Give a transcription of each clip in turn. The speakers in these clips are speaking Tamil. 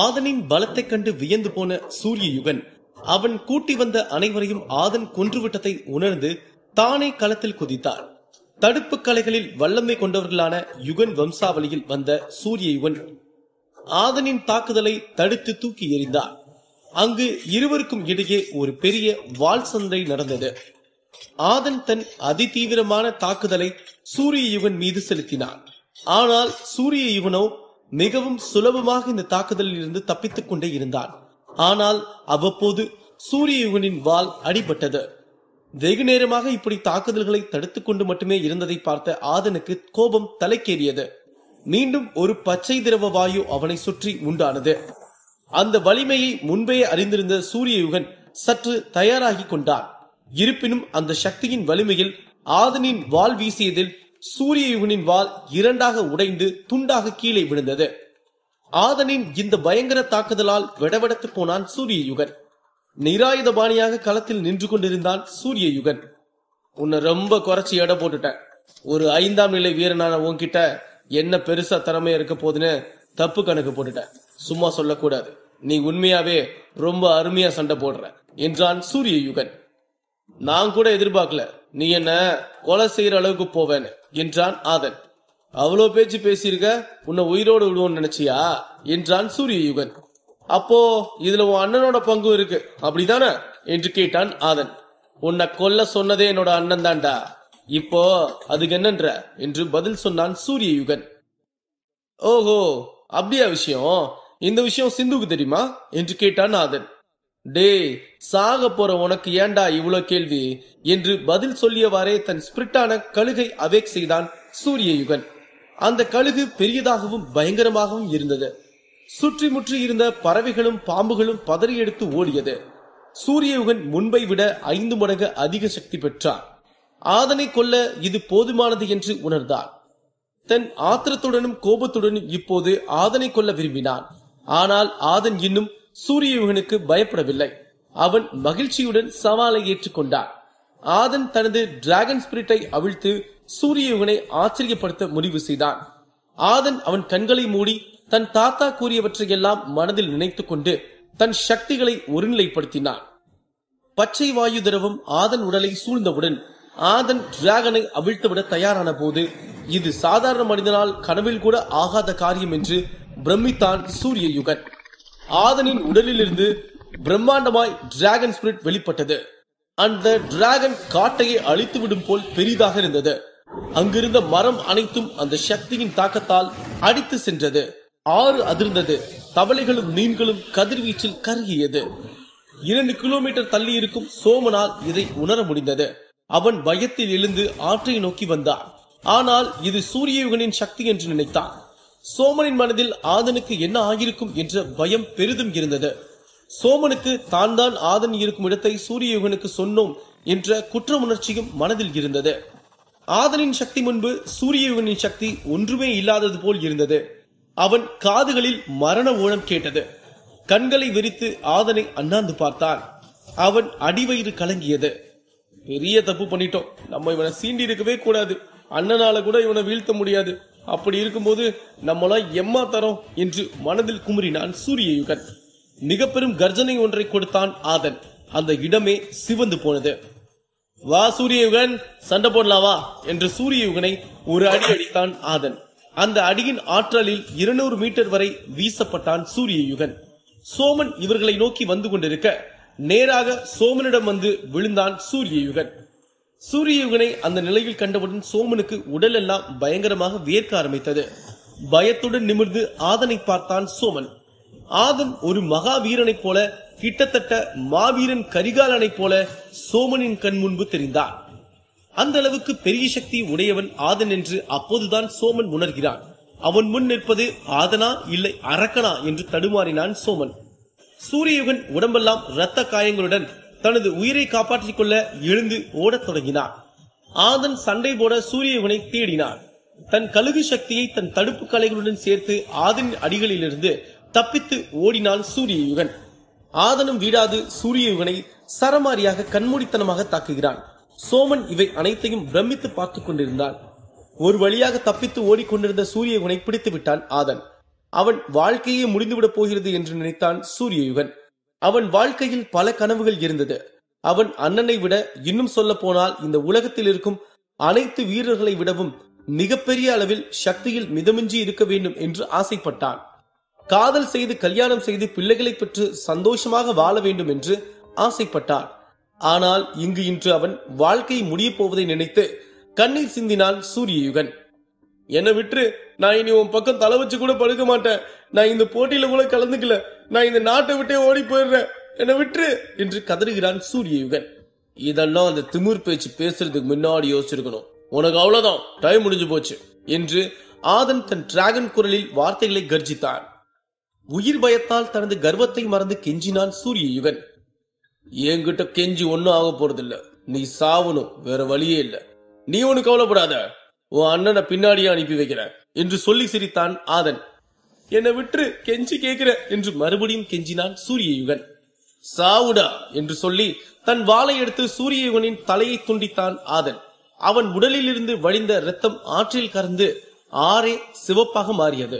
ஆதனின் பலத்தைக் கண்டு வியந்து போன சூரிய யுகன் அவன் கூட்டி வந்த அனைவரையும் ஆதன் கொன்றுவிட்டதை உணர்ந்து தானே களத்தில் குதித்தார். தடுப்பு கலைகளில் வல்லமை கொண்டவர்களான யுகன் வம்சாவளியில் வந்த சூரிய யுகன் ஆதனின் தாக்குதலை தடுத்து தூக்கி எறிந்தார். அங்கு இருவருக்கும் இடையே ஒரு பெரிய வாள் சண்டை நடந்தது. ஆதன் தன் அதிதீவிரமான தாக்குதலை சூரிய யுகன் மீது செலுத்தினான். ஆனால் சூரிய யுகனோ மிகவும் சுலபமாக இந்த தாக்குதலில் இருந்து தப்பித்துக் கொண்டே இருந்தான். ஆனால் அவ்வப்போது சூரிய யுகனின் வாள் அடிபட்டது. வெகு நேரமாக இப்படி தாக்குதல்களை தடுத்துக் கொண்டு மட்டுமே இருந்ததை பார்த்த ஆதனுக்கு கோபம் தலைக்கேறியது. மீண்டும் ஒரு பச்சை திரவ வாயு அவனை சுற்றி உண்டானது. அந்த வலிமையை முன்பே அறிந்திருந்த சூரிய யுகன் சற்று தயாராகி கொண்டான். இருப்பினும் அந்த சக்தியின் வலிமையில் ஆதனின் வாள் வீசியதில் சூரிய யுகனின் வாள் இரண்டாக உடைந்து துண்டாக கீழே விழுந்தது. ஆதனின் இந்த பயங்கர தாக்குதலால் வெடவெடத்து போனான் சூரிய யுகன். நிராயுதபாணியாக களத்தில் நின்று கொண்டிருந்தான் சூரிய யுகன். உன்னை ரொம்ப குறைச்சி எடை போட்டுட்டேன். ஒரு 5ஆம் நிலை வீரனான உன்கிட்ட என்ன பெருசா திறமையா இருக்க போதுன்னு தப்பு கணக்கு போட்டுட்டேன். சும்மா சொல்லக்கூடாது. நீ உண்மையாவே ரொம்ப அருமையா சண்டை போடுற என்றான் சூரிய யுகன். நான் கூட எதிர்பார்க்கல நீ என்ன கொலை செய்யற அளவுக்கு போவேன்னு என்றான் ஆதன். அவ்வளோ பேச்சு பேசியிருக்க, உன்னை உயிரோடு விடுவோன்னு நினைச்சியா என்றான் சூரிய யுகன். அப்போ இதுல உன் அண்ணனோட பங்கு இருக்கு அப்படிதானே என்று கேட்டான் ஆதன். உன்னை கொல்ல சொன்னதே என்னோட அண்ணன் தான்டா. இப்போ அதுக்கு என்னன்ற என்று பதில் சொன்னான் சூரிய யுகன். ஓஹோ, அப்படியா விஷயம்? இந்த விஷயம் சிந்துக்கு தெரியுமா என்று கேட்டான் ஆதன். டே, சாக போற உனக்கு ஏண்டா இவ்வளவு கேள்வி என்று பதில் சொல்லியவாறே தன் ஸ்பிரிட்டான கழுகை அவேக் செய்தான் சூரிய யுகன். அந்த கழுகு பெரியதாகவும் பயங்கரமாகவும் இருந்தது. சுற்றி முற்றி இருந்த பறவைகளும் பாம்புகளும் பதறி எடுத்து ஓடியது. சூரிய யுகன் முன்பை விட 5 மடங்கு அதிக சக்தி பெற்றார். ஆதனை கொல்ல இது போதுமானது என்று உணர்ந்தார். தன் ஆத்திரத்துடனும் கோபத்துடனும் இப்போது ஆதனை கொல்ல விரும்பினான். ஆனால் ஆதன் இன்னும் சூரிய யுகனுக்கு பயப்படவில்லை. அவன் மகிழ்ச்சியுடன் சவாலை ஏற்றுக்கொண்டான். ஆதன் தனது டிராகன் ஸ்பிரிட்டை அவிழ்த்து சூரிய யுகனை ஆச்சரியப்படுத்த முடிவு செய்தான். ஆதன் அவன் கண்களை மூடி தன் தாத்தா கூறியவற்றையெல்லாம் மனதில் நினைத்துக் கொண்டு தன் சக்திகளை ஒருநிலைப்படுத்தினான். பச்சை வாயு திரவம் ஆதன் உடலை சூழ்ந்தவுடன் ஆதன் டிராகனை அவிழ்த்துவிட தயாரான போது இது சாதாரண மனிதனால் கனவில் கூட ஆகாத காரியம் என்று பிரமித்தான் சூரிய யுகன். ஆதனின் உடலிலிருந்து பிரம்மாண்டமாய் டிராகன் ஸ்பிரிட் வெளிப்பட்டது. அந்த டிராகன் காட்டையை அழித்துவிடும் போல் பெரிதாக இருந்தது. அங்கிருந்த மரம் அனைத்தும் அந்த சக்தியின் தாக்கத்தால் அடித்து சென்றது. ஆறு அதிர்ந்தது. தவளைகளும் மீன்களும் கதிர்வீச்சில் கருகியது. 2 கிலோமீட்டர் தள்ளி இருக்கும் சோமனால் இதை உணர முடிந்தது. அவன் பயத்தில் எழுந்து ஆற்றை நோக்கி வந்தான். ஆனால் இது சூரிய யுகனின் சக்தி என்று நினைத்தான். சோமனின் மனதில் ஆதனுக்கு என்ன ஆகியிருக்கும் என்ற பயம் பெரிதும் இருந்தது. சோமனுக்கு தான் ஆதன் இருக்கும் இடத்தை சூரிய யுகனுக்கு சொன்னோம் என்ற குற்ற உணர்ச்சியும் மனதில் இருந்தது. ஆதனின் சக்தி முன்பு சூரிய யுகனின் சக்தி ஒன்றுமே இல்லாதது போல் இருந்தது. அவன் காதுகளில் மரண ஓலம் கேட்டது. கண்களை விரித்து ஆதனை அண்ணாந்து பார்த்தான். அவன் அடிவயிறு கலங்கியது. பெரிய தப்பு பண்ணிட்டோம். நம்ம இவனை சீண்டி இருக்கவே கூடாது. அண்ணனால கூட இவனை வீழ்த்த முடியாது. அப்படி இருக்கும்போது நம்மளாம் எம்மா தரோம் என்று மனதில் குமுறினான் சூரிய யுகன். மிக பெரும் கர்ஜனை ஒன்றை கொடுத்தான் ஆதன். அந்த இடமே சிவந்து போனது. வா சூரிய யுகன், சண்டை போடலாம் வா என்று சூரிய யுகனை ஒரு அடி அடித்தான் ஆதன். அந்த அடியின் ஆற்றலில் 200 மீட்டர் வரை வீசப்பட்டான் சூரிய யுகன். சோமன் இவர்களை நோக்கி வந்து கொண்டிருக்க நேராக சோமனிடம் வந்து விழுந்தான் சூரிய யுகன். சூரிய யுகனை அந்த நிலையில் கண்டவுடன் சோமனுக்கு உடல் எல்லாம் பயங்கரமாக வேர்க்க ஆரம்பித்தது. பயத்துடன் நிமிர்ந்து ஆதனை பார்த்தான் சோமன். ஆதன் ஒரு மகா வீரனைப் போல, கிட்டத்தட்ட மாவீரன் கரிகாலனை போல சோமனின் கண் முன்பு தெரிந்தான். அந்த அளவுக்கு பெரிய சக்தி உடையவன் ஆதன் என்று அப்போதுதான் சோமன் உணர்கிறான். அவன் முன் நிற்பது ஆதனா இல்லை அரக்கனா என்று தடுமாறினான் சோமன். சூரியயுகன் உடம்பெல்லாம் இரத்த காயங்களுடன் தனது உயிரை காப்பாற்றிக் கொள்ள எழுந்து ஓடத் தொடங்கினான். ஆதன் சண்டை போட சூரியயுகனை தேடினான். தன் கழுகு சக்தியை தன் தடுப்பு கலைகளுடன் சேர்த்து ஆதனின் அடிகளிலிருந்து தப்பித்து ஓடினான் சூரியயுகன். ஆதனும் வீடாது சூரியயுகனை சரமாரியாக கண்மூடித்தனமாக தாக்குகிறான். சோமன் இவை அனைத்தையும் பிரமித்து பார்த்துக் கொண்டிருந்தான். ஒரு வழியாக தப்பித்து ஓடிக்கொண்டிருந்த சூரியகுனை பிடித்து விட்டான் ஆதன். அவன் வாழ்க்கையே முடிந்துவிடப் போகிறது என்று நினைத்தான் சூரியயுகன். அவன் வாழ்க்கையில் பல கனவுகள் இருந்தது. அவன் அண்ணனை விட, இன்னும் சொல்ல போனால் இந்த உலகத்தில் இருக்கும் அனைத்து வீரர்களை விடவும் மிகப்பெரிய அளவில் சக்தியில் மிதமின்றி இருக்க வேண்டும் என்று ஆசைப்பட்டான். காதல் செய்து கல்யாணம் செய்து பிள்ளைகளை பெற்று சந்தோஷமாக வாழ வேண்டும் என்று ஆசைப்பட்டான். ஆனால் இன்று அவன் வாழ்க்கை முடிய போவதை நினைத்து கண்ணீர் சிந்தினான் சூரியயுகன். என்னை விட்டு நான் இனி உன் பக்கம் தலை வச்சு கூட படுக்க மாட்டேன். நான் இந்த போட்டியில கூட கலந்துக்கல. நான் இந்த நாட்டை விட்டே ஓடி போயிடுறேன். என்னை விட்டு என்று கதறுகிறான் சூரியயுகன். இதெல்லாம் அந்த திமிர் பேச்சு பேசுறதுக்கு முன்னாடி யோசிச்சிருக்கணும். உனக்கு அவ்வளவுதான், டைம் முடிஞ்சு போச்சு என்று ஆதன் தன் டிராகன் குரலில் வார்த்தைகளை கர்ஜித்தான். உயிர் பயத்தால் தனது கர்வத்தை மறந்து கெஞ்சினான் சூரியயுகன். என்கிட்ட கெஞ்சி ஒன்னும் ஆக போறதில்ல. நீ சாவணும், வேற வழியே இல்ல. நீ ஒண்ணு கவலைப்படாத, உன் அண்ணனை பின்னாடியே அனுப்பி வைக்கிற என்று சொல்லி சிரித்தான் ஆதன். என்னை விட்டு கெஞ்சி கேட்கிற என்று மறுபடியும் கெஞ்சினான் சூரியயுகன். சாவுடா என்று சொல்லி தன் வாளை எடுத்து சூரியயுகனின் தலையை துண்டித்தான் ஆதன். அவன் உடலில் இருந்து வழிந்த இரத்தம் ஆற்றில் கறந்து ஆறே சிவப்பாக மாறியது.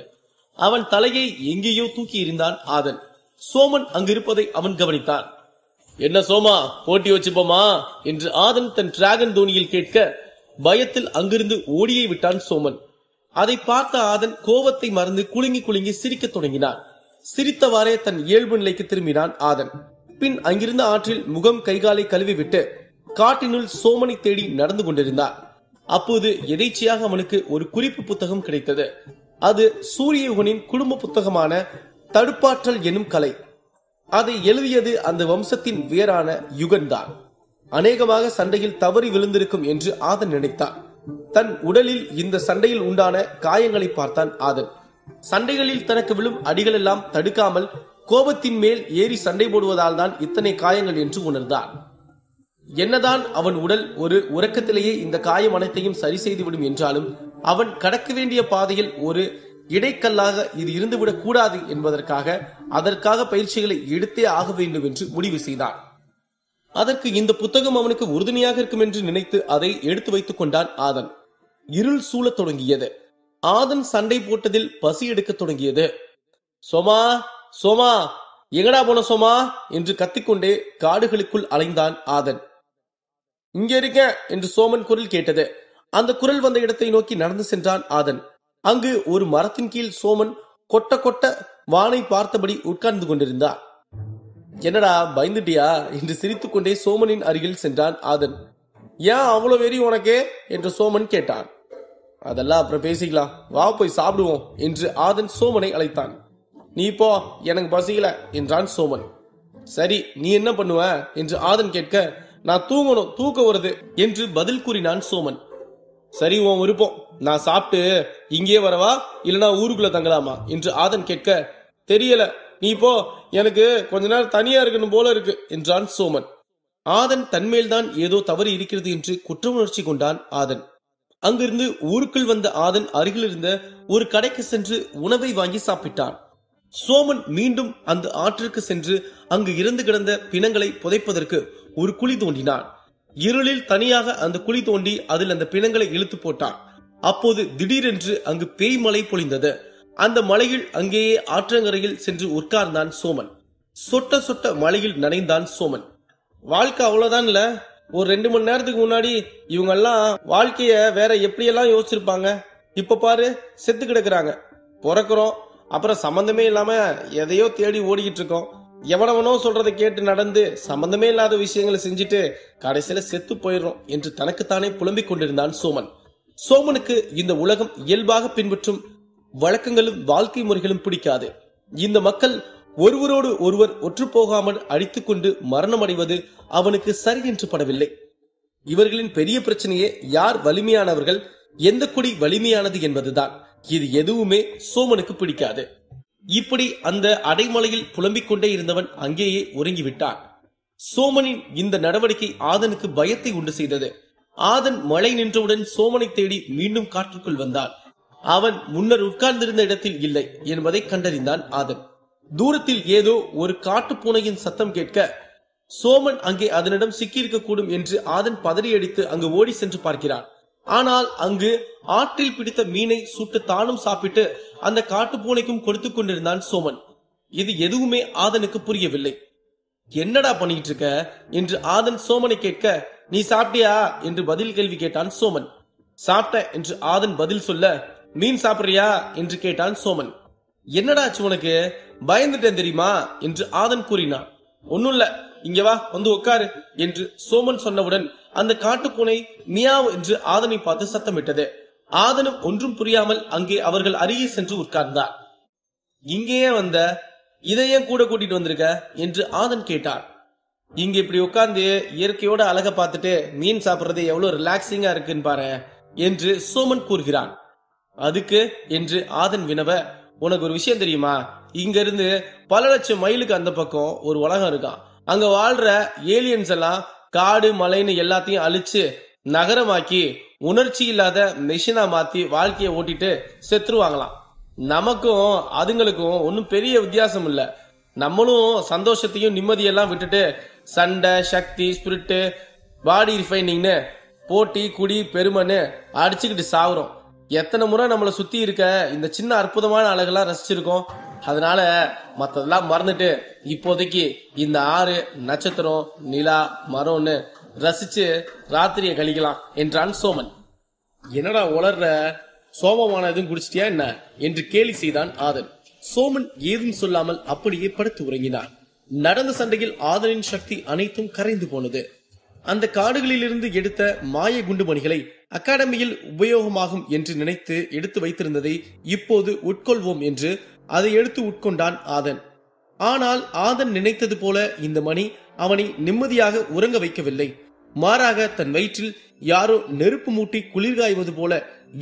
அவன் தலையை எங்கேயோ தூக்கி எறிந்தான் ஆதன். சோமன் அங்கிருப்பதை அவன் கவனித்தான். என்ன சோமா, போட்டி வச்சுப்போமா என்று ஆதன் தன் டிராகன் தோனியில் கேட்க பயத்தில் அங்கிருந்து ஓடியே விட்டான் சோமன். அதை பார்த்த ஆதன் கோபத்தை மறந்து குலுங்கி குலுங்கி சிரிக்க தொடங்கினான். சிரித்தவாறே தன் இயல்பு நிலைக்கு திரும்பினான் ஆதன். பின் அங்கிருந்த ஆற்றில் முகம் கைகாலை கழுவி விட்டு காட்டினுள் சோமனை தேடி நடந்து கொண்டிருந்தான். அப்போது எதேச்சையாக அவனுக்கு ஒரு குறிப்பு புத்தகம் கிடைத்தது. அது சூரியயுகனின் குடும்ப புத்தகமான தடுப்பாற்றல் எனும் கலை. அதை எழுதியது அந்த வம்சத்தின் வேரான யுகன் தான். அநேகமாக சண்டையில் தவறி விழுந்திருக்கும் என்று ஆதன் நினைத்தான். தன் உடலில் இந்த சண்டையில் உண்டான காயங்களை பார்த்தான் ஆதன். சண்டைகளில் தனக்கு விழும் அடிகள் எல்லாம் தடுக்காமல் கோபத்தின் மேல் ஏறி சண்டை போடுவதால் தான் இத்தனை காயங்கள் என்று உணர்ந்தான். என்னதான் அவன் உடல் ஒரு உறக்கத்திலேயே இந்த காயம் அனைத்தையும் சரி செய்துவிடும் என்றாலும் அவன் கடக்க வேண்டிய பாதையில் ஒரு இடைக்கல்லாக இது இருந்துவிடக் கூடாது என்பதற்காக அதற்காக பயிற்சிகளை எடுத்தே ஆக வேண்டும் என்று முடிவு செய்தான். அதற்கு இந்த புத்தகம் அவனுக்கு உறுதுணையாக இருக்கும் என்று நினைத்து அதை எடுத்து வைத்துக் கொண்டான் ஆதன். இருள் சூழத் தொடங்கியது. ஆதன் சண்டை போட்டதில் பசி எடுக்க தொடங்கியது. சோமா, சோமா, எங்கடா போன சோமா என்று கத்திக்கொண்டே காடுகளுக்குள் அலைந்தான் ஆதன். இங்க இருக்க என்று சோமன் குரல் கேட்டது. அந்த குரல் வந்த இடத்தை நோக்கி நடந்து சென்றான் ஆதன். அங்கு ஒரு மரத்தின் கீழ் சோமன் கொட்ட கொட்ட வானை பார்த்தபடி உட்கார்ந்து கொண்டிருந்தான். என்னடா பயந்துட்டியா என்று சிரித்துக் கொண்டே சோமனின் அருகில் சென்றான் ஆதன். ஏன் அவ்வளவு வெறி உனக்கே என்று சோமன் கேட்டான். அதெல்லாம் அப்புறம் பேசிக்கலாம், வா போய் சாப்பிடுவோம் என்று ஆதன் சோமனை அழைத்தான். நீ போ, எனக்கு பசிக்கல என்றான் சோமன். சரி, நீ என்ன பண்ணுவ என்று ஆதன் கேட்க, நான் தூங்கணும், தூக்கம் வருது என்று பதில் கூறினான் சோமன். சரி, உன் விருப்பம், நான் சாப்பிட்டு இங்கே வரவா இல்லனா ஊருக்குள்ள தங்கலாமா என்று ஆதன் கேட்க, தெரியல, நீ போ, எனக்கு கொஞ்ச நேரம் தனியா இருக்கணும் போல இருக்கு என்றான் சோமன். ஆதன் தன்மேல்தான் ஏதோ தவறு இருக்கிறது என்று குற்ற உணர்ச்சி கொண்டான் ஆதன். அங்கிருந்து ஊருக்குள் வந்த ஆதன் அருகில் இருந்த ஒரு கடைக்கு சென்று உணவை வாங்கி சாப்பிட்டான். சோமன் மீண்டும் அந்த ஆற்றிற்கு சென்று அங்கு இறந்து கிடந்த பிணங்களை புதைப்பதற்கு ஒரு குழி தோண்டினான். இருளில் தனியாக அந்த குழி தோண்டி அதில் அந்த பிணங்களை இழுத்து போட்டான். அப்போது திடீரென்று அங்கு பேய் மழை பொழிந்தது. அந்த மலையில் அங்கேயே ஆற்றங்கரையில் சென்று உட்கார்ந்தான் சோமன். சொட்ட சொட்ட மலையில் நனைந்தான் சோமன். வாழ்க்கை அவ்வளவுதான் இல்ல, ஒரு 2 மணி நேரத்துக்கு முன்னாடி இவங்க எல்லாம் வாழ்க்கைய வேற எப்படியெல்லாம் யோசிச்சிருப்பாங்க. இப்ப பாரு, செத்து கிடக்குறாங்க. பிறக்கிறோம், அப்புறம் சம்பந்தமே இல்லாம எதையோ தேடி ஓடிக்கிட்டு இருக்கோம். எவனவனோ சொல்றதை கேட்டு நடந்து சம்பந்தமே இல்லாத விஷயங்களை செஞ்சுட்டு கடைசியில செத்து போயிடுறோம் என்று தனக்குத்தானே புலம்பிக் கொண்டிருந்தான் சோமன். சோமனுக்கு இந்த உலகம் இயல்பாக பின்பற்றும் வழக்கங்களும் வாழ்க்கை முறைகளும் பிடிக்காது. இந்த மக்கள் ஒருவரோடு ஒருவர் ஒற்று போகாமல் அடித்துக் கொண்டு மரணம் அடைவது அவனுக்கு சரி என்று படவில்லை. இவர்களின் பெரிய பிரச்சனையே யார் வலிமையானவர்கள், எந்த குடி வலிமையானது என்பதுதான். இது எதுவுமே சோமனுக்கு பிடிக்காது. இப்படி அந்த அடைமலையில் புலம்பிக் கொண்டே இருந்தவன் அங்கேயே உறங்கிவிட்டான். சோமனின் இந்த நடவடிக்கை ஆதனுக்கு பயத்தை உண்டு செய்தது. ஆதன் மழை நின்றவுடன் சோமனை தேடி மீண்டும் காற்றுக்குள் வந்தான். அவன் முன்னர் உட்கார்ந்திருந்த இடத்தில் இல்லை என்பதை கண்டறிந்தான் ஆதன். தூரத்தில் ஏதோ ஒரு காட்டு பூனையின் சத்தம் கேட்க சோமன் அங்கே அதனிடம் சிக்கியிருக்க கூடும் என்று ஆதன் பதறியடித்து அங்கு ஓடி சென்று பார்க்கிறான். ஆனால் அங்கு ஆற்றில் பிடித்த மீனை சுட்டு தானும் சாப்பிட்டு அந்த காட்டுப்பூனைக்கும் கொடுத்து கொண்டிருந்தான் சோமன். இது எதுவுமே ஆதனுக்கு புரியவில்லை. என்னடா பண்ணிட்டு இருக்க என்று ஆதன் சோமனை கேட்க, நீ சாப்பிட்டியா என்று பதில் கேள்வி கேட்டான் சோமன். சாப்பிட்ட என்று ஆதன் பதில் சொல்ல, மீன் சாப்பிடுறியா என்று கேட்டான் சோமன். என்னடா ஆச்சு உனக்கு, பயந்துட்டேன் தெரியுமா என்று ஆதன் கூறினான். ஒன்னும் இல்ல, இங்க வா, வந்து உட்காரு என்று சோமன் சொன்னவுடன் அந்த காட்டுப்பூனை மியாவ் என்று ஆதனை பார்த்து சத்தமிட்டது. ஆதனும் ஒன்றும் புரியாமல் அங்கே அவர்கள் அருகே சென்று உட்கார்ந்தார். இங்கேயே வந்த, இதையே கூட கூட்டிட்டு வந்திருக்க என்று ஆதன் கேட்டார். இங்க இப்படி உட்கார்ந்து இயற்கையோட அழக பார்த்துட்டு மீன் சாப்பிடுறது எவ்வளவு ரிலாக்ஸிங்கா இருக்குன்னு பாரு என்று சோமன் கூறுகிறான். அதுக்கு என்று ஆதன் வினவ, உனக்கு ஒரு விஷயம் தெரியுமா, இங்க இருந்து பல லட்சம் மைலுக்கு அந்த பக்கம் ஒரு உலகம் இருக்கான். அங்க வாழ்ற ஏலியன்ஸ் எல்லாம் காடு மலைன்னு எல்லாத்தையும் அழிச்சு நகரமாக்கி உணர்ச்சி இல்லாத மெஷினா மாத்தி வாழ்க்கையை ஓட்டிட்டு செத்துருவாங்களாம். நமக்கும் அதுங்களுக்கும் ஒன்னும் பெரிய வித்தியாசம் இல்ல. நம்மளும் சந்தோஷத்தையும் நிம்மதியெல்லாம் விட்டுட்டு சண்டை, சக்தி, ஸ்பிரிட்டு, பாடி ரிஃபைனிங்னு போட்டி, குடி, பெருமைன்னு அடிச்சுக்கிட்டு சாகுறோம். எத்தனை முறை நம்மளை சுத்தி இருக்க இந்த சின்ன அற்புதமான அழகெல்லாம் ரசிச்சிருக்கோம். அதனால மத்ததெல்லாம் மறந்துட்டு இப்போதைக்கு இந்த ஆறு, நட்சத்திரம், நிலா, மரம்னு ரசிச்சு ராத்திரியை கழிக்கலாம் என்றான் சோமன். என்னடா உளர்ற, சோமமான எதுவும் குடிச்சிட்டியா என்ன என்று கேலி செய்தான் ஆதன். சோமன் ஏதும் சொல்லாமல் அப்படியே படுத்து உறங்கினார். நடந்த சண்டையில் ஆதனின் சக்தி அனைத்தும் கரைந்து போனது. அந்த காடுகளிலிருந்து எடுத்த மாய குண்டுமணிகளை அகாடமியில் உபயோகமாகும் என்று நினைத்து எடுத்து வைத்திருந்ததை இப்போது உட்கொள்வோம் என்று அதை எடுத்து உட்கொண்டான் ஆதன். ஆனால் ஆதன் நினைத்தது போல இந்த மணி அவனை நிம்மதியாக உறங்க வைக்கவில்லை. மாறாக தன் வயிற்றில் யாரோ நெருப்பு மூட்டி குளிர்காய்வது போல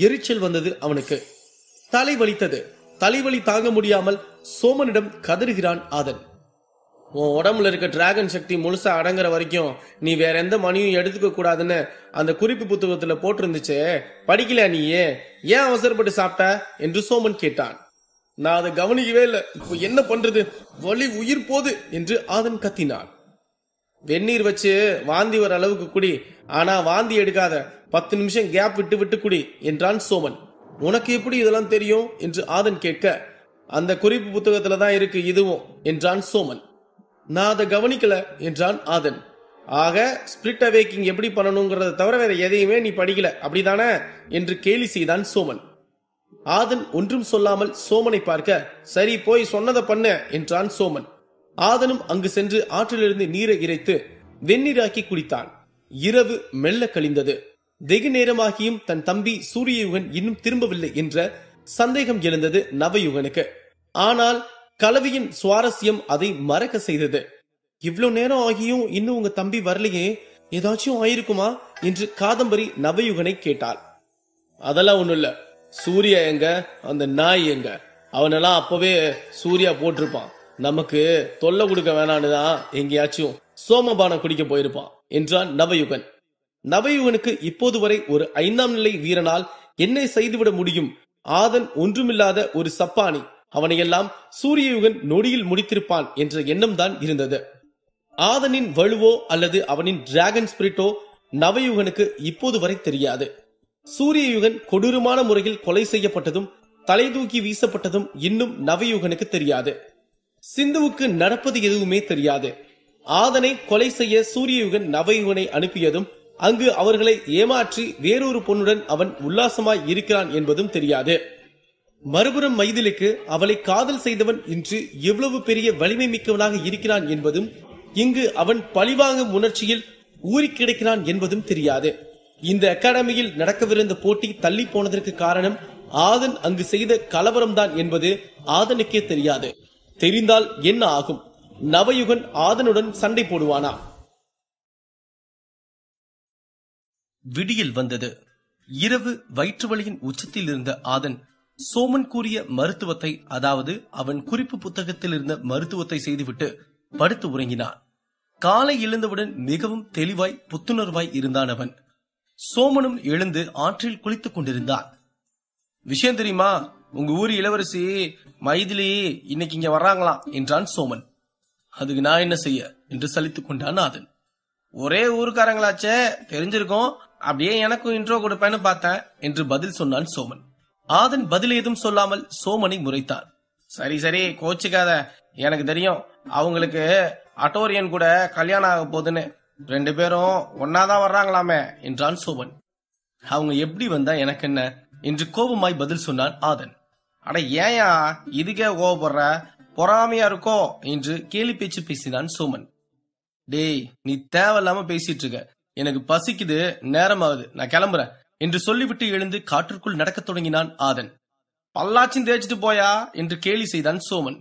எரிச்சல் வந்தது அவனுக்கு. தலை வலித்தது. தலைவலி தாங்க முடியாமல் சோமனிடம் கதறுகிறான் ஆதன். உன் உடம்புல இருக்க டிராகன் சக்தி முழுசா அடங்குற வரைக்கும் நீ வேற எந்த மணியும் எடுத்துக்க கூடாதுன்னு அந்த குறிப்பு புத்தகத்துல போட்டிருந்துச்சே, படிக்கல நீயே, ஏன் அவசரப்பட்டு சாப்பிட்ட என்று சோமன் கேட்டான். நான் அதை கவனிக்கவே இல்லை, இப்போ என்ன பண்றது, வலி உயிர் போது என்று ஆதன் கத்தினான். வெந்நீர் வச்சு வாந்தி வர அளவுக்கு குடி, ஆனா வாந்தி எடுக்காத, 10 நிமிஷம் கேப் விட்டு விட்டு குடி என்றான் சோமன். உனக்கு எப்படி இதெல்லாம் தெரியும் என்று ஆதன் கேட்க, அந்த குறிப்பு புத்தகத்துல தான் இருக்கு இதுவும் என்றான் சோமன். நான் அதை கவனிக்கல என்றான் ஆதன். ஆக ஸ்பிரிட் அவேக்கிங் எப்படி பண்ணணுங்கிறத தவிர வேற எதையுமே நீ படிக்கல அப்படிதானே என்று கேலி செய்தான் சோமன். ஆதன் ஒன்றும் சொல்லாமல் சோமனை பார்க்க, சரி போய் சொன்னதை பண்ண என்றான் சோமன். ஆதனும் அங்கு சென்று ஆற்றிலிருந்து நீரை இறைத்து வெந்நீராக்கி குடித்தான். இரவு மெல்ல கழிந்தது. வெகு நேரமாகியும் தன் தம்பி சூரியயுகன் இன்னும் திரும்பவில்லை என்ற சந்தேகம் எழுந்தது நவயுகனுக்கு. ஆனால் கலவியின் சுவாரஸ்யம் அதை மறக்க செய்தது. இவ்வளவு நேரம் ஆகியும் இன்னும் உங்க தம்பி வரலையே, ஏதாச்சும் ஆயிருக்குமா என்று காதம்பரி நவயுகனை கேட்டாள். அதெல்லாம் ஒண்ணும் இல்ல, சூர்யா எங்க, அந்த நாய் எங்க, அவனெல்லாம் அப்பவே சூர்யா போட்டிருப்பான், நமக்கு தொல்லை கொடுக்க வேணான்னுதான் எங்கேயாச்சும் சோமபானம் குடிக்க போயிருப்பான் என்றான் நவயுகன். நவயுகனுக்கு இப்போது வரை ஒரு 5ஆம் நிலை வீரனால் என்ன செய்துவிட முடியும்? ஆதன் ஒன்றுமில்லாத ஒரு சப்பானி, அவனையெல்லாம் சூரியயுகன் நொடியில் முடித்திருப்பான் என்ற எண்ணம் தான் இருந்தது. ஆதனின் வலுவோ அல்லது அவனின் டிராகன் ஸ்பிரிட்டோ நவயுகனுக்கு இப்போது வரை தெரியாது. சூரியயுகன் கொடூரமான முறையில் கொலை செய்யப்பட்டதும் தலை தூக்கி வீசப்பட்டதும் இன்னும் நவயுகனுக்கு தெரியாது. சிந்துவுக்கு நடப்பது எதுவுமே தெரியாது. ஆதனை கொலை செய்ய சூரியயுகன் நவயுகனை அனுப்பியதும் அங்கு அவர்களை ஏமாற்றி வேறொரு பொண்ணுடன் அவன் உல்லாசமாய் இருக்கிறான் என்பதும் தெரியாது. மறுபுறம் மைதிலுக்கு அவளை காதல் செய்தவன் இன்று எவ்வளவு பெரிய வலிமை மிக்கவனாக இருக்கிறான் என்பதும், இங்கு அவன் பழிவாங்கும் உணர்ச்சியில் ஊறி கிடக்கிறான் என்பதும் தெரியாது. இந்த அகாடமியில் நடக்கவிருந்த போட்டி தள்ளி போனதற்கு காரணம் ஆதன் அங்கு செய்த கலவரம்தான் என்பது ஆதனுக்கே தெரியாது. தெரிந்தால் என்ன ஆகும்? நவயுகன் ஆதனுடன் சண்டை போடுவானா? விடியல் வந்தது. இரவு வயிற்று வலியின் உச்சத்தில் இருந்த ஆதன் சோமன் கூறிய மருத்துவத்தை, அதாவது அவன் குறிப்பு புத்தகத்தில் இருந்த மருத்துவத்தை செய்துவிட்டு படுத்து உறங்கினான். காலை எழுந்தவுடன் மிகவும் தெளிவாய் புத்துணர்வாய் இருந்தான் அவன். சோமனும் எழுந்து ஆற்றில் குளித்துக் கொண்டிருந்தான். விஷயம் தெரியுமா, உங்க ஊர் இளவரசி மைதிலி இன்னைக்கு இங்க வர்றாங்களாம் என்றான் சோமன். அதுக்கு நான் என்ன செய்ய என்று சலித்துக் கொண்டான் ஆதன். ஒரே ஊருக்காரங்களாச்சே, தெரிஞ்சிருக்கும், அப்படியே எனக்கும் இன்ட்ரோ கொடுப்பேன்னு பார்த்தேன் என்று பதில் சொன்னான் சோமன். ஆதன் பதில் ஏதும் சொல்லாமல் சோமனை முறைத்தார். சரி சரி கோச்சுக்காத, எனக்கு தெரியும் அவங்களுக்கு அட்டோரியன் கூட கல்யாணம் ஆக போகுதுன்னு. 2 பேரும் ஒன்னாதான் வர்றாங்களாமே என்றான் சோமன். அவங்க எப்படி வந்தா எனக்கு என்ன என்று கோபமாய் பதில் சொன்னான் ஆதன். அட ஏயா இதுக்கே கோபப்படுற, பொறாமையா இருக்கோ என்று கேலி பேச்சு பேசினான் சோமன். டேய் நீ தேவையில்லாம பேசிட்டு இருக்க, எனக்கு பசிக்குது, நேரமாகுது, நான் கிளம்புறேன் என்று சொல்லிவிட்டு எழுந்து காற்றுக்குள் நடக்கத் தொடங்கினான் ஆதன். பல்லாச்சும் தேய்ச்சிட்டு போயா என்று கேலி செய்தான் சோமன்.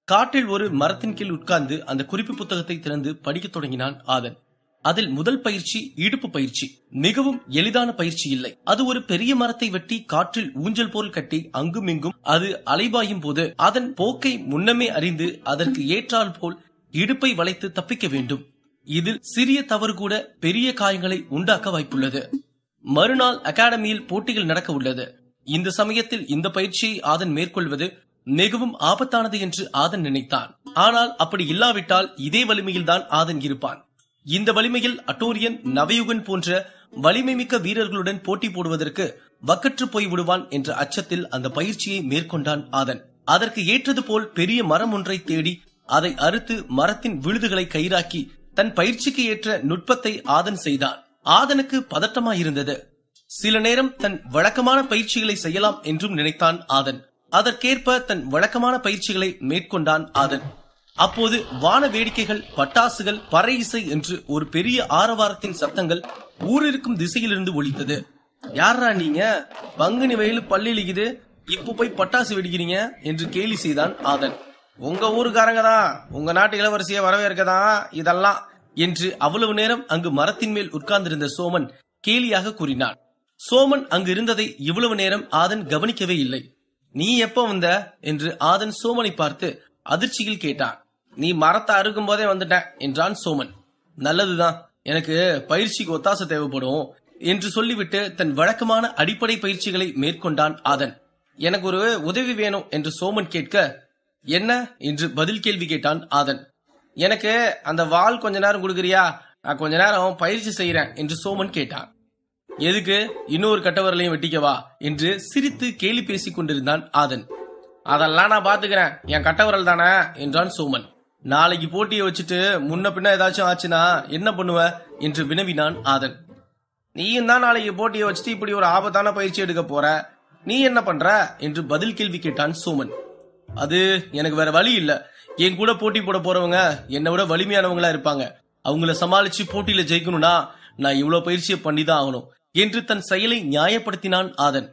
காட்டில் ஒரு மரத்தின் கீழ் உட்கார்ந்து அந்த குறிப்பு புத்தகத்தை திறந்து படிக்கத் தொடங்கினான் ஆதன். அதில் முதல் பயிற்சி இடுப்பு பயிற்சி. மிகவும் எளிதான பயிற்சி இல்லை. அது ஒரு பெரிய மரத்தை வெட்டி காற்றில் ஊஞ்சல் போல் கட்டி அங்கும் இங்கும் அது அலைபாயும் போது அதன் போக்கை முன்னமே அறிந்து அதற்கு ஏற்றால் போல் இடுப்பை வளைத்து தப்பிக்க வேண்டும். இதில் சிறிய தவறு கூட பெரிய காயங்களை உண்டாக்க வாய்ப்புள்ளது. மறுநாள் அகாடமியில் போட்டிகள் நடக்க உள்ளது. இந்த சமயத்தில் இந்த பயிற்சியை ஆதன் மேற்கொள்வது மிகவும் ஆபத்தானது என்று ஆதன் நினைத்தான். ஆனால் அப்படி இல்லாவிட்டால் இதே வலிமையில் தான் ஆதன் இருப்பான். இந்த வலிமையில் அட்டோரியன், நவயுகன் போன்ற வலிமை மிக்க வீரர்களுடன் போட்டி போடுவதற்கு வக்கற்று போய் விடுவான் என்ற அச்சத்தில் அந்த பயிற்சியை மேற்கொண்டான் ஆதன். அதற்கு ஏற்றது போல் பெரிய மரம் ஒன்றை தேடி அதை அறுத்து மரத்தின் விழுதுகளை கயிறாக்கி தன் பயிற்சிக்கு ஏற்ற நுட்பத்தை ஆதன் செய்தான். ஆதனுக்கு பதட்டமாயிருந்தது. சில நேரம் தன் வழக்கமான பயிற்சிகளை செய்யலாம் என்றும் நினைத்தான் ஆதன். அதற்கேற்ப தன் வழக்கமான பயிற்சிகளை மேற்கொண்டான் ஆதன். அப்போது வான வேடிக்கைகள், பட்டாசுகள், பறை இசை என்று ஒரு பெரிய ஆரவாரத்தின் சத்தங்கள் ஊரிருக்கும் திசையிலிருந்து ஒலித்தது. யாரா நீங்க, பங்குனி வெயில் பள்ளியிலிக்குது, இப்ப போய் பட்டாசு வெடிக்கிறீங்க என்று கேலி செய்தான் ஆதன். உங்க ஊருக்காரங்க தான், உங்க நாட்டு இளவரசிய வரவேற்கதான் இதெல்லாம் என்று அவ்வளவு நேரம் அங்கு மரத்தின் மேல் உட்கார்ந்திருந்த சோமன் கேலியாக கூறினான். சோமன் அங்கு இருந்ததை இவ்வளவு நேரம் ஆதன் கவனிக்கவே இல்லை. நீ எப்ப வந்த என்று ஆதன் சோமனை பார்த்து அதிர்ச்சியில் கேட்டான். நீ மரத்தை அறுக்கும் போதே வந்துட்ட என்றான் சோமன். நல்லதுதான், எனக்கு பயிற்சிக்கு ஒத்தாசை தேவைப்படும் என்று சொல்லிவிட்டு தன் வழக்கமான அடிப்படை பயிற்சிகளை மேற்கொண்டான் ஆதன். எனக்கு ஒரு உதவி வேணும் என்று சோமன் கேட்க, என்ன என்று பதில் கேள்வி கேட்டான் ஆதன். எனக்கு அந்த வாள் கொஞ்ச நேரம் கொடுக்குறியா, நான் கொஞ்ச நேரம் பயிற்சி செய்யறேன் என்று சோமன் கேட்டான். எதுக்கு, இன்னொரு கட்டவரலையும் வெட்டிக்கவா என்று சிரித்து கேலி பேசிக் கொண்டிருந்தான் ஆதன். அதெல்லாம் நான் பாத்துக்கிறேன், என் கட்டவரல் தானே என்றான் சோமன். நாளைக்கு போட்டியை வச்சுட்டு முன்ன பின்ன ஏதாச்சும் ஆச்சுன்னா என்ன பண்ணுவ என்று வினவினான் ஆதன். நீயும் தான் நாளைக்கு போட்டியை வச்சுட்டு இப்படி ஒரு ஆபத்தான பயிற்சி எடுக்க போற, நீ என்ன பண்ற என்று பதில் கேள்வி கேட்டான் சோமன். அது எனக்கு வேற வழி இல்ல, என் கூட போட்டி போட போறவங்க என்னை விட வலிமையானவங்களா இருப்பாங்க, அவங்கள சமாளிச்சு போட்டியில ஜெயிக்கணும்னா நான் இவ்வளவு பயிற்சியை பண்ணிதான் ஆகணும் என்று தன் செயலை நியாயப்படுத்தினான் ஆதன்.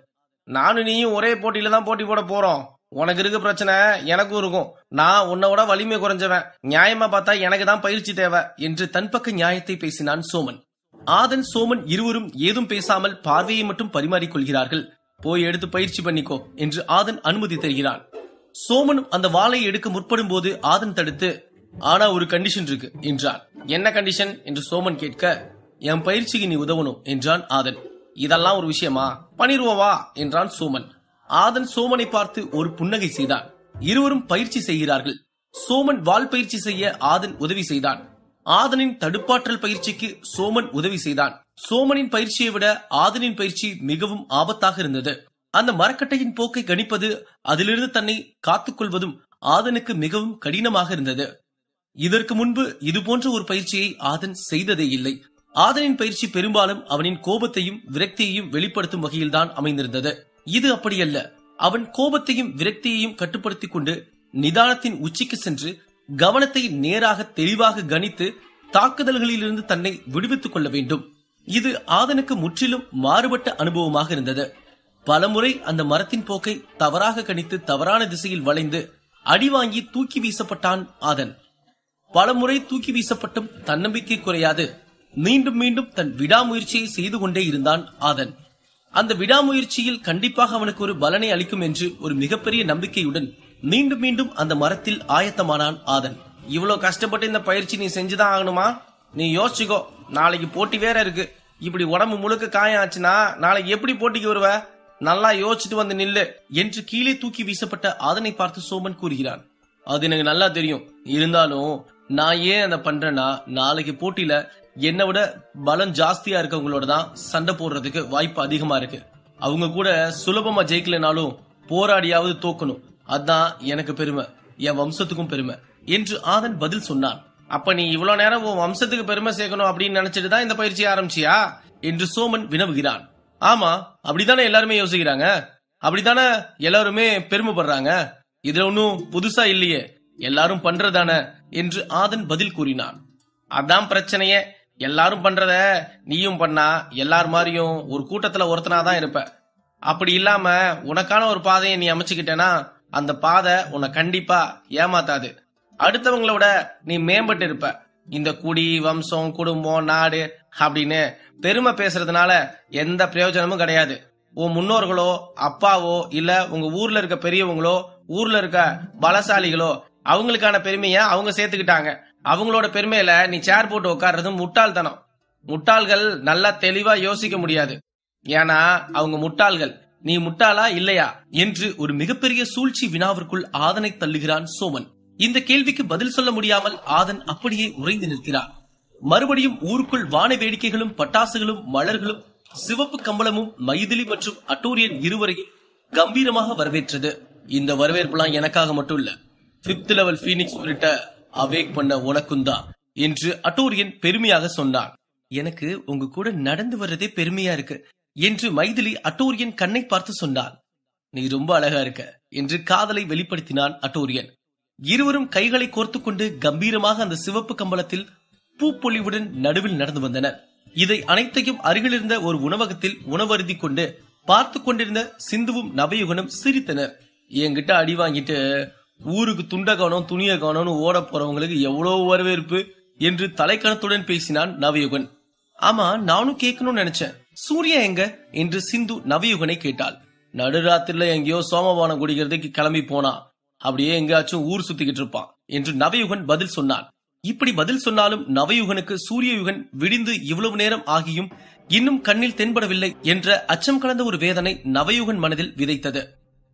நானும் நீயும் ஒரே போட்டியில தான் போட்டி போட போறோம், உனக்கு இருக்க பிரச்சனை எனக்கும் இருக்கும், நான் உன்னோட வலிமை குறைஞ்சவன், நியாயமா பார்த்தா எனக்கு தான் பயிற்சி தேவை என்று தன் பக்க நியாயத்தை பேசினான் சோமன். ஆதன், சோமன் இருவரும் ஏதும் பேசாமல் பார்வையை மட்டும் பரிமாறிக்கொள்கிறார்கள். போய் எடுத்து பயிற்சி பண்ணிக்கோ என்று ஆதன் அனுமதி தருகிறான். சோமனும் அந்த வாளை எடுக்க முற்படும் போது ஆதன் தடுத்து, ஆனா ஒரு கண்டிஷன் இருக்கு என்றான். என்ன கண்டிஷன் என்று சோமன் கேட்க, என் பயிற்சிக்கு நீ உதவணும் என்றான் ஆதன். இதெல்லாம் ஒரு விஷயமா, பண்ணிருவா என்றான் சோமன். ஆதன் சோமனை பார்த்து ஒரு புன்னகை செய்தான். இருவரும் பயிற்சி செய்கிறார்கள். சோமன் வாள் பயிற்சி செய்ய ஆதன் உதவி செய்தான். ஆதனின் தடுப்பாற்றல் பயிற்சிக்கு சோமன் உதவி செய்தான். சோமனின் பயிற்சியை விட ஆதனின் பயிற்சி மிகவும் ஆபத்தாக இருந்தது. அந்த மரக்கட்டையின் போக்கை கணிப்பது, அதிலிருந்து தன்னை காத்துக்கொள்வதும் ஆதனுக்கு மிகவும் கடினமாக இருந்தது. இதற்கு முன்பு இதுபோன்ற ஒரு பயிற்சியை ஆதன் செய்ததே இல்லை. ஆதனின் பயிற்சி பெரும்பாலும் அவனின் கோபத்தையும் விரக்தியையும் வெளிப்படுத்தும் வகையில்தான் அமைந்திருந்தது. இது அப்படியல்ல. அவன் கோபத்தையும் விரக்தியையும் கட்டுப்படுத்திக் கொண்டு நிதானத்தின் உச்சிக்கு சென்று கவனத்தை நேராக தெளிவாக கணித்து தாக்குதல்களிலிருந்து தன்னை விடுவித்துக் கொள்ள வேண்டும். இது ஆதனுக்கு முற்றிலும் மாறுபட்ட அனுபவமாக இருந்தது. பலமுறை அந்த மரத்தின் போக்கை தவறாக கணித்து தவறான திசையில் வளைந்து அடி வாங்கி தூக்கி வீசப்பட்டான் ஆதன். பலமுறை தூக்கி வீசப்பட்டும் தன்னம்பிக்கை குறையாது மீண்டும் மீண்டும் தன் விடாமுயற்சியை செய்து கொண்டே இருந்தான் ஆதன். அந்த விடாமுயற்சியில் கண்டிப்பாக அவனுக்கு ஒரு பலனை அளிக்கும் என்று ஒரு மிகப்பெரிய நம்பிக்கையுடன் மீண்டும் மீண்டும் அந்த மரத்தில் ஆயத்தமானான் ஆதன். இவ்வளவு கஷ்டப்பட்டு இந்த பயிற்சி நீ செஞ்சுதான் ஆகணுமா? நீ யோசிச்சுக்கோ, நாளைக்கு போட்டி வேற இருக்கு. இப்படி உடம்பு முழுக்க காயம் ஆச்சுன்னா நாளைக்கு எப்படி போட்டிக்கு வருவ? நல்லா யோசிச்சுட்டு வந்து நில்லு என்று கீழே தூக்கி வீசப்பட்ட ஆதனை பார்த்து சோமன் கூறுகிறான். அது எனக்கு நல்லா தெரியும், இருந்தாலும் நான் ஏன் அதை பண்றேன்னா, நாளைக்கு போட்டியில என்னை விட பலம் ஜாஸ்தியா இருக்கவங்களோட தான் சண்டை போடுறதுக்கு வாய்ப்பு அதிகமா இருக்கு. அவங்க கூட சுலபமா ஜெயிக்கலனாலும் போராடியாவது தோக்கணும். அதான் எனக்கு பெருமை, என் வம்சத்துக்கும் பெருமை என்று ஆதன் பதில் சொன்னான். அப்ப நீ இவ்வளவு நேரம் உன் வம்சத்துக்கு பெருமை சேர்க்கணும் அப்படின்னு நினைச்சிட்டு தான் இந்த பயிற்சியை ஆரம்பிச்சியா என்று சோமன் வினவுகிறான். ஆமா, அப்படித்தானே எல்லாருமே யோசிக்கிறாங்க, அப்படித்தானே எல்லாருமே பெருமைப்படுறாங்க. இதுல ஒன்னும் புதுசா இல்லையே, எல்லாரும் பண்றதானே என்று ஆதன் பதில் கூறினான். அதான் பிரச்சனையே, எல்லாரும் பண்றத நீயும் பண்ணா எல்லார் மாதிரியும் ஒரு கூட்டத்துல ஒருத்தனாதான் இருப்ப. அப்படி இல்லாம உனக்கான ஒரு பாதையை நீ அமைச்சுக்கிட்டேனா அந்த பாதை உன்னை கண்டிப்பா ஏமாத்தாது. அடுத்தவங்களோட நீ மேம்பட்டு இருப்ப. இந்த குடி, வம்சம், குடும்பம், நாடு அப்படின்னு பெருமை பேசுறதுனால எந்த பிரயோஜனமும் கிடையாது. உன் முன்னோர்களோ அப்பாவோ இல்ல உங்க ஊர்ல இருக்க பெரியவங்களோ ஊர்ல இருக்க பலசாலிகளோ அவங்களுக்கான பெருமைய அவங்க சேர்த்துக்கிட்டாங்க. அவங்களோட பெருமையில நீ சேர் போட்டு உட்கார்றது முட்டாள்தனம். முட்டாள்கள் நல்லா தெளிவா யோசிக்க முடியாது, ஏன்னா அவங்க முட்டாள்கள். நீ முட்டாளா இல்லையா என்று ஒரு மிகப்பெரிய சூழ்ச்சி வினாவிற்குள் ஆதனை தள்ளுகிறான் சோமன். இந்த கேள்விக்கு பதில் சொல்ல முடியாமல் ஆதன் அப்படியே உறைந்து நிற்கிறான். மறுபடியும் ஊருக்குள் வான வேடிக்கைகளும் பட்டாசுகளும் மலர்களும் சிவப்பு கம்பளமும் மைதிலி மற்றும் அட்டூரியன் இருவரையும் கம்பீரமாக வரவேற்றது. இந்த வரவேற்பெல்லாம் எனக்காக மட்டும் இல்ல, 5th லெவல் பீனிக்ஸ் ஸ்பிரிட்ட அவேக் பண்ண உனக்கும் தான் என்று அட்டூரியன் பெருமையாக சொன்னான். எனக்கு உங்க கூட நடந்து வர்றதே பெருமையா இருக்கு என்று மைதிலி அட்டூரியன் கண்ணை பார்த்து சொன்னான். நீ ரொம்ப அழகா இருக்க என்று காதலை வெளிப்படுத்தினான் அட்டூரியன். இருவரும் கைகளை கோர்த்து கொண்டு கம்பீரமாக அந்த சிவப்பு கம்பளத்தில் பூப்பொலிவுடன் நடுவில் நடந்து வந்தனர். இதை அனைத்தையும் அருகிலிருந்த ஒரு உணவகத்தில் உணவருந்தி கொண்டு பார்த்து கொண்டிருந்த சிந்துவும் நவயுகனும் சிரித்தனர். என்கிட்ட அடி வாங்கிட்டு ஊருக்கு துண்ட காணோம் துணிய காணோம்னு ஓட போறவங்களுக்கு எவ்வளவு வரவேற்பு என்று தலைக்கணத்துடன் பேசினான் நவயுகன். ஆமா, நானும் கேட்கணும்னு நினைச்சேன், சூர்யா எங்க என்று சிந்து நவயுகனை கேட்டாள். நடுராத்திரில எங்கேயோ சோமபானம் குடிக்கிறதுக்கு கிளம்பி போனா, அப்படியே எங்கேயாச்சும் ஊர் சுத்திக்கிட்டு இருப்பான் என்று நவயுகன் பதில் சொன்னான். இப்படி பதில் சொன்னாலும் நவயுகனுக்கு சூரியயுகன் விடிந்து இவ்வளவு நேரம் ஆகியும் இன்னும் கண்ணில் தென்படவில்லை என்ற அச்சம் கலந்த ஒரு வேதனை நவயுகன் மனதில் விதைத்தது.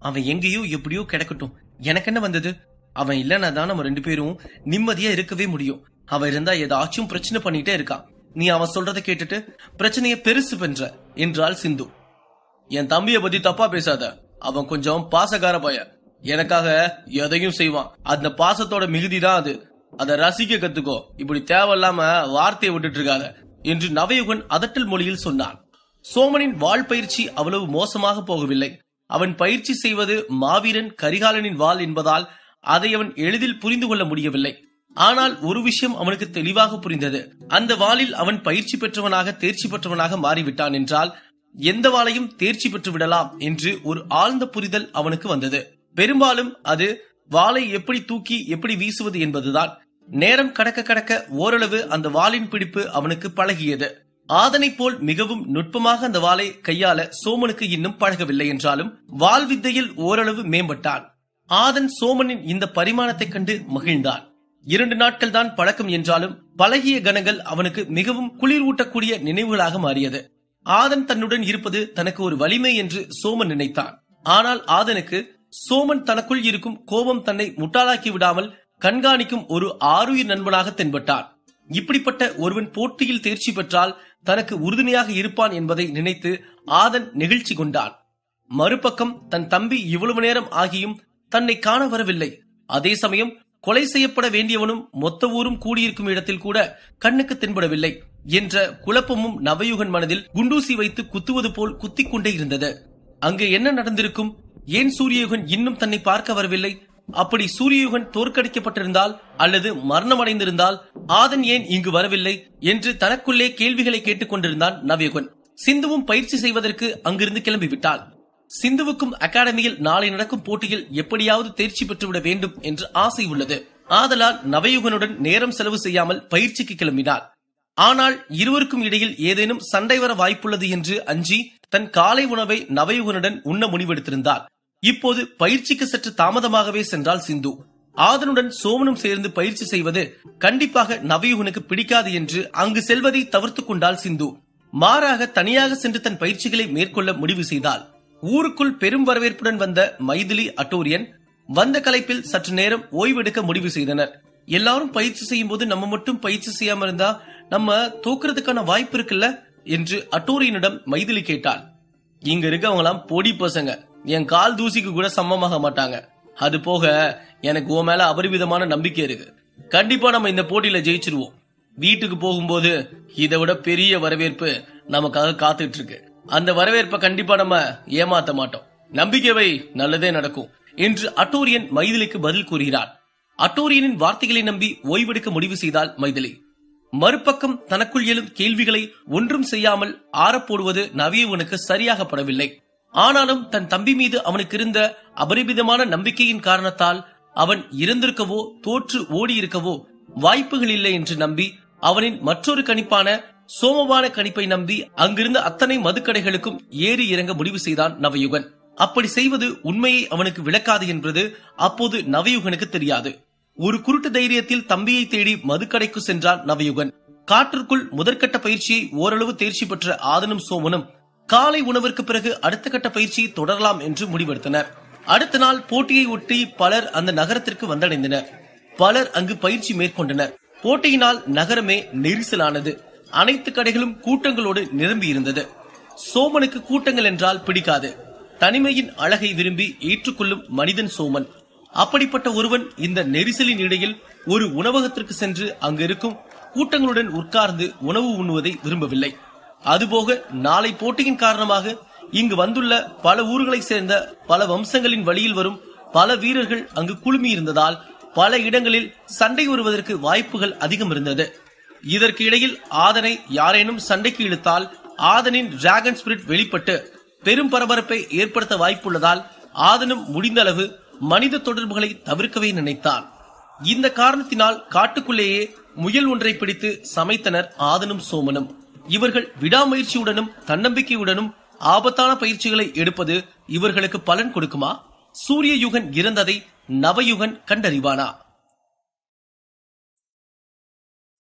அவன் எங்கேயோ எப்படியோ கிடக்கட்டும், எனக்கு என்ன வந்தது? அவன் இல்லைன்னா தான் நம்ம 2 பேரும் நிம்மதியா இருக்கவே முடியும். அவன் இருந்தா ஏதாச்சும் பிரச்சனை பண்ணிட்டே இருக்கான். நீ அவன் சொல்றதை கேட்டுட்டு பிரச்சனைய பெருசு பண்ற என்றாள் சிந்து. என் தம்பிய பத்தி தப்பா பேசாத, அவன் கொஞ்சம் பாசக்கார பையன், எனக்காக எதையும் செய்வான். அந்த பாசத்தோட மிகுதிதான் அது, அதை ரசிக்க கத்துக்கோ. இப்படி தேவையில்லாம வார்த்தையை விட்டுட்டு இருக்காத என்று நவயுகன் அதட்டல் மொழியில் சொன்னான். சோமனின் வாள் பயிற்சி அவ்வளவு மோசமாக போகவில்லை. அவன் பயிற்சி செய்வது மாவீரன் கரிகாலனின் வாள் என்பதால் அதை அவன் எளிதில் புரிந்து கொள்ள முடியவில்லை. ஆனால் ஒரு விஷயம் அவனுக்கு தெளிவாக புரிந்தது. அந்த வாளில் அவன் பயிற்சி பெற்றவனாக தேர்ச்சி பெற்றவனாக மாறிவிட்டான் என்றால் எந்த வாளையும் தேர்ச்சி பெற்று விடலாம் என்று ஒரு ஆழ்ந்த புரிதல் அவனுக்கு வந்தது. பெரும்பாலும் அது வாளை எப்படி தூக்கி எப்படி வீசுவது என்பதுதான். நேரம் கடக்க கடக்க ஓரளவு அந்த வாளின் பிடிப்பு அவனுக்கு பழகியது. ஆதனை போல் மிகவும் நுட்பமாக அந்த வாளை கையாள சோமனுக்கு இன்னும் பழகவில்லை என்றாலும் வாள் வித்தையில் ஓரளவு மேம்பட்டான். ஆதன் சோமனின் இந்த பரிமாணத்தை கண்டு மகிழ்ந்தான். 2 நாட்கள் தான் பழக்கம் என்றாலும் பழகிய கணங்கள் அவனுக்கு மிகவும் குளிர் ஊட்டக்கூடிய நினைவுகளாக மாறியது. ஆதன் தன்னுடன் இருப்பது தனக்கு ஒரு வலிமை என்று சோமன் நினைத்தான். ஆனால் ஆதனுக்கு சோமன் தனக்குள் இருக்கும் கோபம் தன்னை முட்டாளாக்கி விடாமல் கண்காணிக்கும் ஒரு ஆருயிர் நண்பனாக தென்பட்டான். இப்படிப்பட்ட ஒருவன் போட்டியில் தேர்ச்சி பெற்றால் தனக்கு உறுதுணையாக இருப்பான் என்பதை நினைத்து ஆதன் நெகிழ்ச்சி கொண்டான். மறுபக்கம் தன் தம்பி இவ்வளவு நேரம் ஆகியும் தன்னை காண வரவில்லை. அதே சமயம் கொலை செய்யப்பட வேண்டியவனும் மொத்த ஊரும் கூடியிருக்கும் இடத்தில் கூட கண்ணுக்கு தென்படவில்லை என்ற குழப்பமும் நவயுகன் மனதில் குண்டூசி வைத்து குத்துவது போல் குத்திக் கொண்டே இருந்தது. அங்கு என்ன நடந்திருக்கும்? ஏன் சூரியயுகன் இன்னும் தன்னை பார்க்க வரவில்லை? அப்படி சூரியயுகன் தோற்கடிக்கப்பட்டிருந்தால் அல்லது மரணமடைந்திருந்தால் ஆதன் ஏன் இங்கு வரவில்லை என்று தனக்குள்ளே கேள்விகளை கேட்டுக் கொண்டிருந்தான் நவயுகன். சிந்துவும் பயிற்சி செய்வதற்கு அங்கிருந்து கிளம்பிவிட்டாள். சிந்துவுக்கும் அகாடமியில் நாளை நடக்கும் போட்டியில் எப்படியாவது தேர்ச்சி பெற்றுவிட வேண்டும் என்று ஆசை உள்ளது. ஆதலால் நவயுகனுடன் நேரம் செலவு செய்யாமல் பயிற்சிக்கு கிளம்பினாள். ஆனால் இருவருக்கும் இடையில் ஏதேனும் சண்டை வர வாய்ப்புள்ளது என்று அஞ்சி தன் காலை உணவை நவயுகனுடன் உண்ண முடிவெடுத்திருந்தாள். இப்போது பயிற்சிக்கு சற்று தாமதமாகவே சென்றாள் சிந்து. ஆதனுடன் சோமனும் சேர்ந்து பயிற்சி செய்வது கண்டிப்பாக நவயுகனுக்கு பிடிக்காது என்று அங்கு செல்வதை தவிர்த்து கொண்டாள் சிந்து. மாறாக தனியாக சென்று தன் பயிற்சிகளை மேற்கொள்ள முடிவு செய்தாள். ஊருக்குள் பெரும் வரவேற்புடன் வந்த மைதிலி அட்டூரியன் வந்த கலைப்பில் சற்று நேரம் ஓய்வெடுக்க முடிவு செய்தனர். எல்லாரும் பயிற்சி செய்யும் போது நம்ம மட்டும் பயிற்சி செய்யாம இருந்தா நம்ம தோக்குறதுக்கான வாய்ப்பு இருக்குல்ல என்று அட்டூரியனிடம் மைதிலி கேட்டாள். இங்க இருக்கவங்களாம் பொடி பசங்க, என் கால் தூசிக்கு கூட சமமாக மாட்டாங்க. அது போக எனக்கு உன் மேல அபரிவிதமான நம்பிக்கை இருக்கு. கண்டிப்பா நம்ம இந்த போட்டியில ஜெயிச்சிருவோம். வீட்டுக்கு போகும்போது இதை விட பெரிய வரவேற்பு நமக்காக காத்துட்டு இருக்கு. அந்த வரவேற்பை கண்டிப்பா நம்ம ஏமாத்த மாட்டோம். நம்பிக்கைவை, நல்லதே நடக்கும் என்று அட்டோரியன் மைதிலிக்கு பதில் கூறுகிறார். அட்டோரியனின் வார்த்தைகளை நம்பி ஓய்வெடுக்க முடிவு செய்தால் மைதிலி. மறுபக்கம் தனக்குள் எழும் கேள்விகளை ஒன்றும் செய்யாமல் ஆறப்போடுவது நவியவனுக்கு சரியாக படவில்லை. ஆனாலும் தன் தம்பி மீது அவனுக்கு இருந்த அபரிமிதமான நம்பிக்கையின் காரணத்தால் அவன் இறந்திருக்கவோ தோற்று ஓடியிருக்கவோ வாய்ப்புகள் இல்லை என்று நம்பி அவனின் மற்றொரு கணிப்பான சோமவான கணிப்பை நம்பி அங்கிருந்த அத்தனை மதுக்கடைகளுக்கும் ஏறி இறங்க முடிவு செய்தான் நவயுகன். அப்படி செய்வது உண்மையை அவனுக்கு விளக்காது என்பது அப்போது நவயுகனுக்கு தெரியாது. ஒரு குருட்டு தைரியத்தில் தம்பியை தேடி மதுக்கடைக்கு சென்றான் நவயுகன். காற்றுக்குள் முதற்கட்ட பயிற்சியை ஓரளவு தேர்ச்சி பெற்ற ஆதனும் சோமனும் காலை உணவிற்கு பிறகு அடுத்த கட்ட பயிற்சியை தொடரலாம் என்று முடிவெடுத்தனர். அடுத்த நாள் போட்டியை ஒட்டி பலர் அந்த நகரத்திற்கு வந்தடைந்தனர். பலர் அங்கு பயிற்சி மேற்கொண்டனர். போட்டியினால் நகரமே நெரிசலானது. அனைத்து கடைகளும் கூட்டங்களோடு நிரம்பி இருந்தது. சோமனுக்கு கூட்டங்கள் என்றால் பிடிக்காது. தனிமையின் அழகை விரும்பி ஏற்றுக்கொள்ளும் மனிதன் சோமன். அப்படிப்பட்ட ஒருவன் இந்த நெரிசலின் இடையில் ஒரு உணவகத்திற்கு சென்று அங்கு இருக்கும் கூட்டங்களுடன் உட்கார்ந்து உணவு உண்ணுவதை விரும்பவில்லை. அதுபோக நாளை போட்டியின் காரணமாக இங்கு வந்துள்ள பல ஊர்களை சேர்ந்த பல வம்சங்களின் வழியில் வரும் பல வீரர்கள் அங்கு குழுமி இருந்ததால் பல இடங்களில் சண்டை வருவதற்கு வாய்ப்புகள் அதிகம் இருந்தது. இதற்கு இடையில் ஆதனை யாரேனும் சண்டைக்கு இழுத்தால் ஆதனின் டிராகன் ஸ்பிரிட் வெளிப்பட்டு பெரும் பரபரப்பை ஏற்படுத்த வாய்ப்புள்ளதால் ஆதனும் முடிந்த அளவு மனித தொடர்புகளை தவிர்க்கவே நினைத்தான். இந்த காரணத்தினால் காட்டுக்குள்ளேயே முயல் ஒன்றை பிடித்து சமைத்தனர் ஆதனும் சோமனும். இவர்கள் விடாமுயற்சியுடனும் தன்னம்பிக்கையுடனும் ஆபத்தான பயிற்சிகளை எடுப்பது இவர்களுக்கு பலன் கொடுக்குமா? சூரிய யுகன் இறந்ததை நவயுகன் கண்டறிவானா?